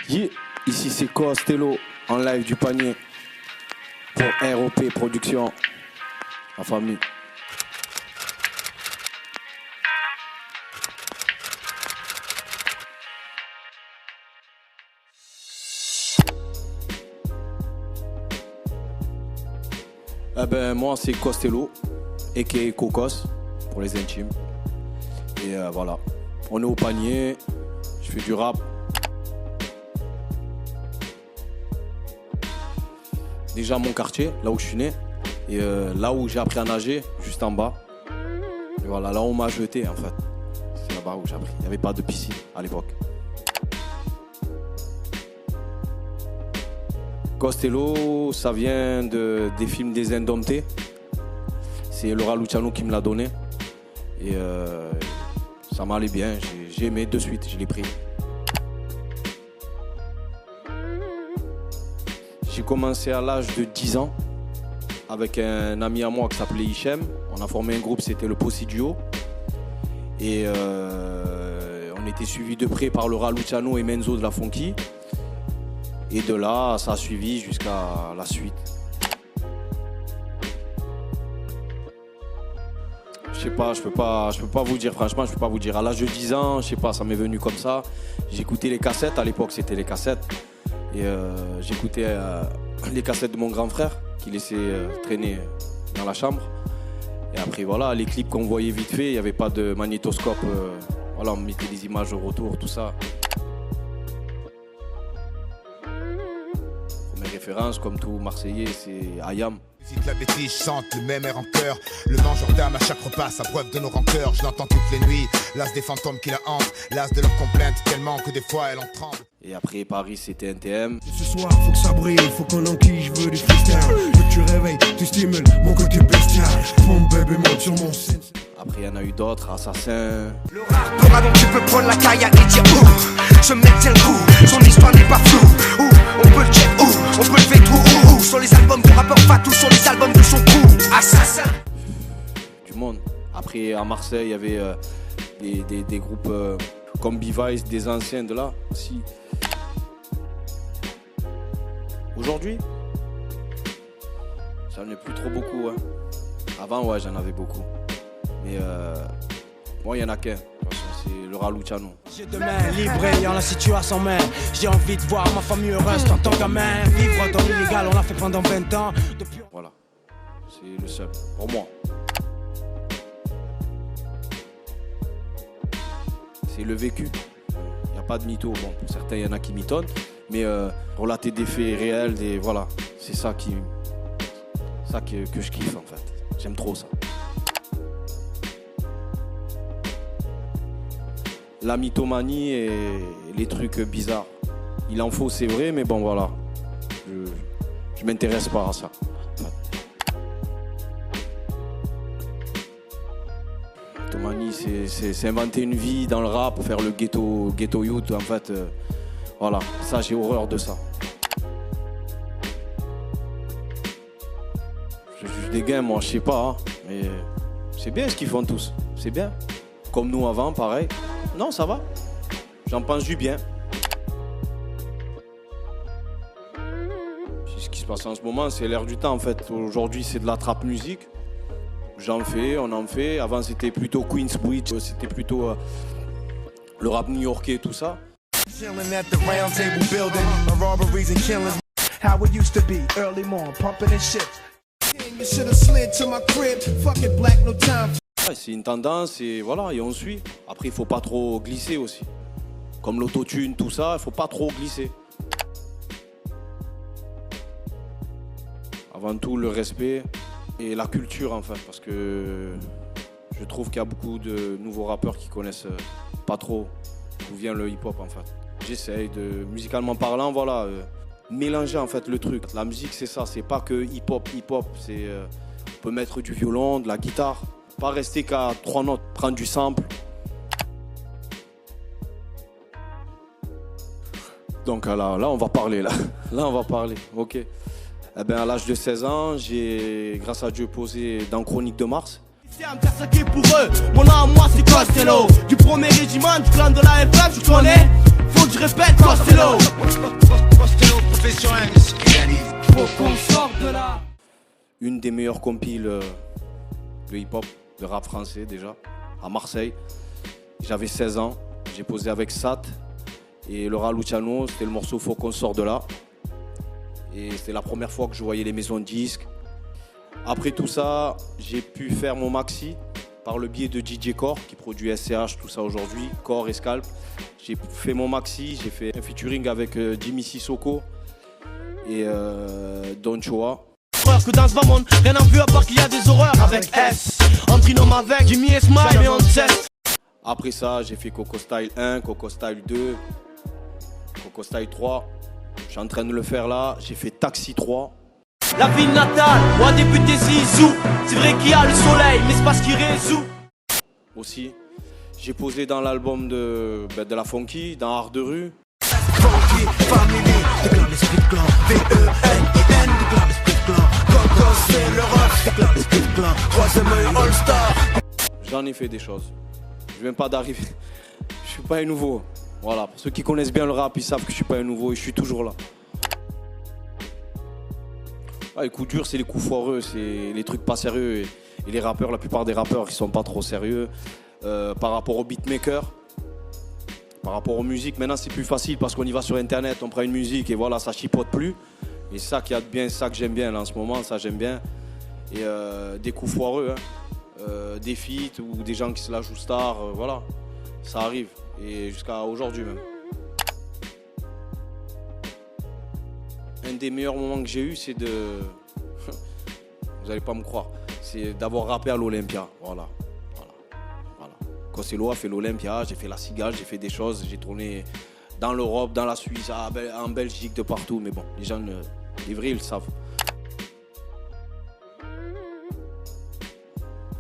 Yeah. Ici c'est Costello en live du panier pour ROP Production, la famille. Moi c'est Costello, a.k.a. Cocos pour les intimes. Et voilà, on est au panier, je fais du rap. Déjà mon quartier, là où je suis né, et là où j'ai appris à nager, juste en bas. Et voilà, là où on m'a jeté en fait. C'est là-bas où j'ai appris. Il n'y avait pas de piscine à l'époque. Costello, ça vient des films des Indomptés. C'est Laura Luciano qui me l'a donné. Et ça m'allait bien, j'ai aimé de suite, je l'ai pris. J'ai commencé à l'âge de 10 ans avec un ami à moi qui s'appelait Hichem. On a formé un groupe, c'était le Possi Duo. Et on était suivis de près par Laura Luciano et Menzo de la Funky. Et de là, ça a suivi jusqu'à la suite. Je sais pas, je peux pas vous dire, franchement, je peux pas vous dire. À l'âge de 10 ans, je sais pas, ça m'est venu comme ça. J'écoutais les cassettes, à l'époque c'était les cassettes. Et j'écoutais les cassettes de mon grand frère qui laissait traîner dans la chambre. Et après voilà, les clips qu'on voyait vite fait, il n'y avait pas de magnétoscope. Voilà, on mettait des images au retour, tout ça. Mes références, comme tout Marseillais, c'est Ayam. Visite la bêtise, chante le même air en chœur. Le mangeur d'âme à chaque repas, sa preuve de nos rancœurs. Je l'entends toutes les nuits, l'as des fantômes qui la hantent. L'as de leurs complaintes tellement que des fois elle en tremble. Et après Paris c'était NTM. Ce soir faut que ça brille, faut qu'on enquille, je veux du freestyle. Que tu réveilles, tu stimules mon côté bestial. Mon bébé monte sur mon scène. Après il y en a eu d'autres, Assassin. Le rap, donc tu peux prendre la caille et dire où je me tiens le coup, son histoire n'est pas floue. Où on peut le check, où on peut le faire tout. Où sur les albums du rappeur Fatou, sur les albums de son crew. Assassin. Du monde. Après à Marseille il y avait des groupes comme B-Vice, des anciens de là aussi. Aujourd'hui, j'en ai plus trop beaucoup. Hein. Avant, ouais, j'en avais beaucoup. Mais moi, il n'y en a qu'un. C'est Laura Luciano. J'ai deux mains libres ayant la situation main. J'ai envie de voir ma famille heureuse en tant que gamin. Vivre dans l'illégal, on l'a fait pendant 20 ans. Depuis... Voilà, c'est le seul, pour moi. C'est le vécu. Il n'y a pas de mytho. Bon, pour certains, il y en a qui mitonnent. Mais relater des faits réels, voilà, c'est ça que je kiffe en fait. J'aime trop ça. La mythomanie et les trucs bizarres. Il en faut, c'est vrai, mais bon voilà. Je m'intéresse pas à ça. Mythomanie, c'est inventer une vie dans le rap, faire le ghetto youth en fait. Voilà, ça j'ai horreur de ça. Je juge des gains, moi je sais pas, hein, mais c'est bien ce qu'ils font tous, c'est bien. Comme nous avant, pareil. Non, ça va, j'en pense du bien. Ce qui se passe en ce moment, c'est l'air du temps en fait. Aujourd'hui c'est de la trap musique. J'en fais, on en fait. Avant c'était plutôt Queensbridge, c'était plutôt le rap new-yorkais, tout ça. Chilling at the round table building, robberies and killings. How it used to be, early morning, pumping and shit. You should have slid to my crib, fuck it, black, no time. C'est une tendance et voilà, et on suit. Après, il faut pas trop glisser aussi. Comme l'autotune, tout ça, il faut pas trop glisser. Avant tout, le respect et la culture en fait, parce que je trouve qu'il y a beaucoup de nouveaux rappeurs qui connaissent pas trop d'où vient le hip-hop en fait. J'essaye de, musicalement parlant, voilà, mélanger en fait le truc. La musique c'est ça, c'est pas que hip-hop, c'est on peut mettre du violon, de la guitare, pas rester qu'à 3 notes, prendre du sample. Donc là on va parler là on va parler, ok. Eh ben, à l'âge de 16 ans, j'ai, grâce à Dieu, posé dans Chronique de Mars. Pour eux, mon nom à moi c'est Costello. Du premier régiment, du clan de la FF, tu connais. faut que je répète Costello. Costello, professionnel, Faut qu'on sorte de là. Une des meilleures compiles de hip-hop, de rap français déjà, à Marseille. J'avais 16 ans, j'ai posé avec Sat et Laura Luciano, c'était le morceau Faut qu'on sorte de là. Et c'était la première fois que je voyais les maisons de disques. Après tout ça, j'ai pu faire mon maxi par le biais de DJ Core qui produit SCH, tout ça aujourd'hui, Core et Scalp. J'ai fait mon maxi, j'ai fait un featuring avec Jimmy Sissoko et Don Choa. Que dans ce monde, rien à vu à part qu'il y a des horreurs avec S. En trinôme avec Jimmy et Smile et on teste. Après ça, j'ai fait Coco Style 1, Coco Style 2, Coco Style 3. Je suis en train de le faire là. J'ai fait Taxi 3. La ville natale, ou un début des Zizou. C'est vrai qu'il y a le soleil, mais c'est pas ce qui résout. Aussi, j'ai posé dans l'album de la Funky, dans Art de rue. Funky, family, déclare l'esprit de clan, V-E-N-I-N, déclare l'esprit de clan, Coco c'est le rock, déclare l'esprit de clan, troisième œil All-Star. J'en ai fait des choses. Je viens pas d'arriver. Je suis pas un nouveau. Voilà, pour ceux qui connaissent bien le rap, ils savent que je suis pas un nouveau et je suis toujours là. Ah, les coups durs, c'est les coups foireux, c'est les trucs pas sérieux. Et les rappeurs, la plupart des rappeurs, ils sont pas trop sérieux. Par rapport aux beatmakers, par rapport aux musiques, maintenant c'est plus facile parce qu'on y va sur internet, on prend une musique et voilà, ça chipote plus. Et ça qu'il y a de bien, ça que j'aime bien là en ce moment, ça j'aime bien. Et des coups foireux, hein. Des feats ou des gens qui se la jouent star, voilà, ça arrive. Et jusqu'à aujourd'hui même. Un des meilleurs moments que j'ai eu, c'est de... Vous allez pas me croire. C'est d'avoir rappé à l'Olympia. Voilà. Costello a fait l'Olympia, j'ai fait la Cigale, j'ai fait des choses. J'ai tourné dans l'Europe, dans la Suisse, en Belgique, de partout. Mais bon, les gens, les vrais, ils le savent.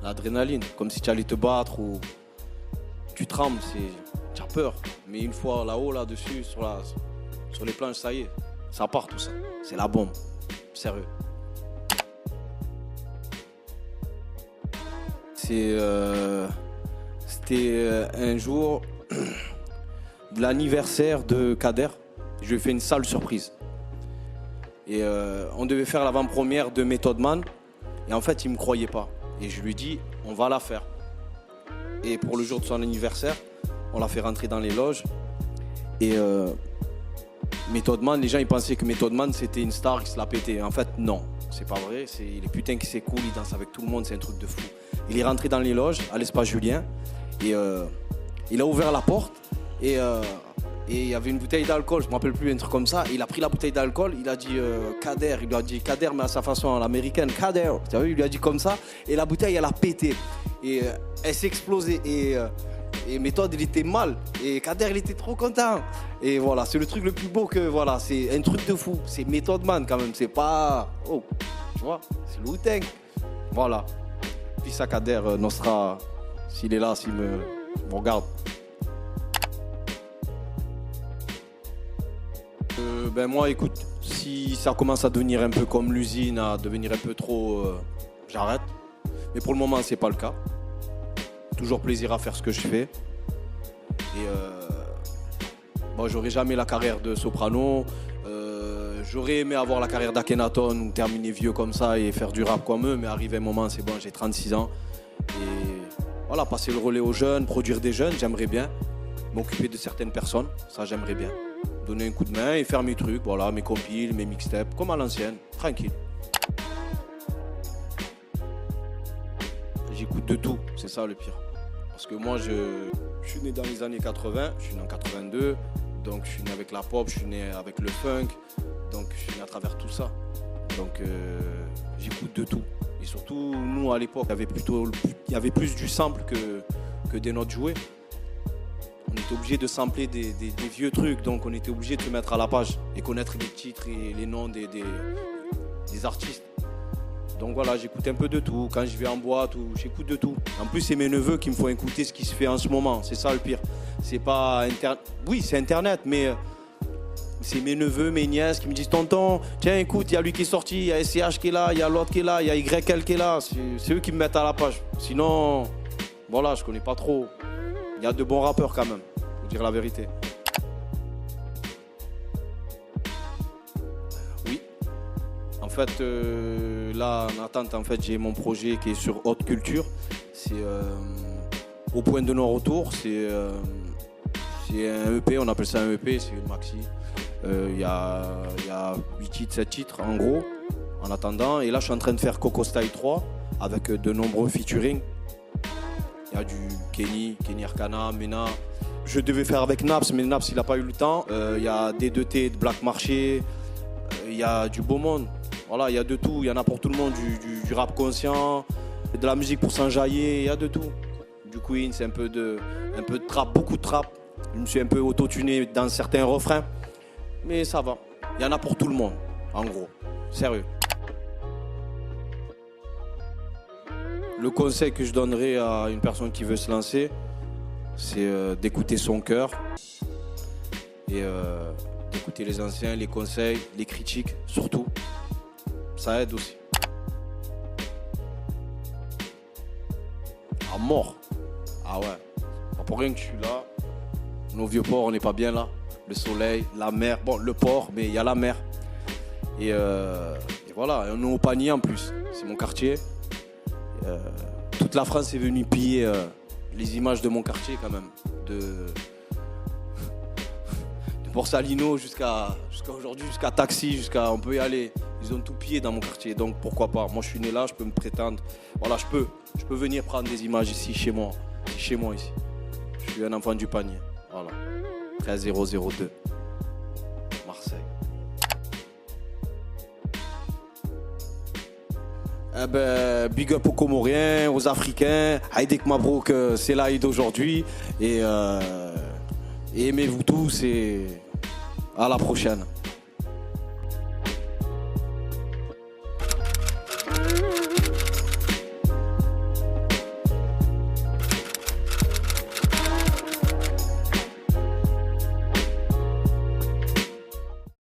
L'adrénaline, comme si tu allais te battre ou tu trembles, tu as peur. Mais une fois là-haut, là-dessus, sur les planches, ça y est, ça part tout ça. C'est la bombe, sérieux. C'était un jour de l'anniversaire de Kader. Je lui ai fait une sale surprise. Et on devait faire l'avant-première de Method Man. Et en fait, il ne me croyait pas. Et je lui ai dit, on va la faire. Et pour le jour de son anniversaire, on l'a fait rentrer dans les loges. Et Method Man, les gens ils pensaient que Method Man c'était une star qui se la pétait. En fait, non, c'est pas vrai. Il est putain qui c'est cool, il danse avec tout le monde, c'est un truc de fou. Il est rentré dans les loges à l'espace Julien. Et il a ouvert la porte. Et il y avait une bouteille d'alcool, je me rappelle plus, un truc comme ça. Il a pris la bouteille d'alcool, il a dit Kader, il lui a dit Kader mais à sa façon à l'américaine, Kader, tu as vu, il lui a dit comme ça. Et la bouteille elle a pété. Et elle s'est explosée. Et Méthode il était mal. Et Kader il était trop content. Et voilà, c'est le truc le plus beau que voilà, c'est un truc de fou. C'est Method Man quand même, c'est pas. Oh, tu vois, c'est le Wu-Tang. Voilà. Puis ça Kader Nostra, s'il est là, s'il me regarde. Ben moi écoute, si ça commence à devenir un peu comme l'usine, à devenir un peu trop, j'arrête. Mais pour le moment c'est pas le cas. Toujours plaisir à faire ce que je fais. Et bon, j'aurais jamais la carrière de soprano. J'aurais aimé avoir la carrière d'Akhenaton ou terminer vieux comme ça et faire du rap comme eux, mais arrivé un moment c'est bon, j'ai 36 ans. Et voilà, passer le relais aux jeunes, produire des jeunes, j'aimerais bien. M'occuper de certaines personnes, ça j'aimerais bien. Donner un coup de main et faire mes trucs, voilà, mes compiles, mes mixtapes, comme à l'ancienne, tranquille. J'écoute de tout, c'est ça le pire. Parce que moi, je suis né dans les années 80, je suis né en 82, donc je suis né avec la pop, je suis né avec le funk, donc je suis né à travers tout ça. Donc j'écoute de tout. Et surtout, nous à l'époque, il y avait plus du sample que des notes jouées. On était obligé de sampler des vieux trucs, donc on était obligé de se mettre à la page et connaître les titres et les noms des artistes. Donc voilà, j'écoute un peu de tout. Quand je vais en boîte, j'écoute de tout. En plus, c'est mes neveux qui me font écouter ce qui se fait en ce moment. C'est ça le pire. C'est pas Internet. Oui, c'est Internet, mais c'est mes neveux, mes nièces qui me disent « Tonton, tiens, écoute, il y a lui qui est sorti, il y a SCH qui est là, il y a l'autre qui est là, il y a YL qui est là. » C'est eux qui me mettent à la page. Sinon, voilà, je connais pas trop. Il y a de bons rappeurs quand même, faut dire la vérité. fait, là, en attente, en fait, j'ai mon projet qui est sur Haute Culture. C'est au point de non-retour. C'est un EP, on appelle ça un EP, c'est une maxi. Il y a 8 titres, 7 titres, en gros, en attendant. Et là, je suis en train de faire Coco Style 3 avec de nombreux featuring. Il y a du Kenny Arcana, Mena. Je devais faire avec Naps, mais Naps, il n'a pas eu le temps. Il y a D2T, de Black Marché. Il y a du beau monde. Voilà, il y a de tout. Il y en a pour tout le monde. Du rap conscient, de la musique pour s'enjailler. Il y a de tout. Du Queen, c'est un peu de trap, beaucoup de trap. Je me suis un peu auto-tuné dans certains refrains. Mais ça va. Il y en a pour tout le monde, en gros. Sérieux. Le conseil que je donnerais à une personne qui veut se lancer, c'est d'écouter son cœur et d'écouter les anciens, les conseils, les critiques, surtout. Ça aide aussi. À mort. Ah ouais. Pas pour rien que je suis là. Nos vieux ports, on n'est pas bien là. Le soleil, la mer. Bon, le port, mais il y a la mer. Et voilà, on est au panier en plus. C'est mon quartier. Toute la France est venue piller les images de mon quartier quand même. De Borsalino jusqu'à aujourd'hui, jusqu'à Taxi, on peut y aller. Ils ont tout pillé dans mon quartier, donc pourquoi pas. Moi je suis né là, je peux me prétendre. Voilà, je peux venir prendre des images ici, chez moi. C'est chez moi ici. Je suis un enfant du panier. Voilà. 13002. Marseille. Eh ben, big up aux Comoriens, aux Africains. Haïdek Mabrouk, c'est l'Aïd aujourd'hui. Et aimez-vous tous et à la prochaine.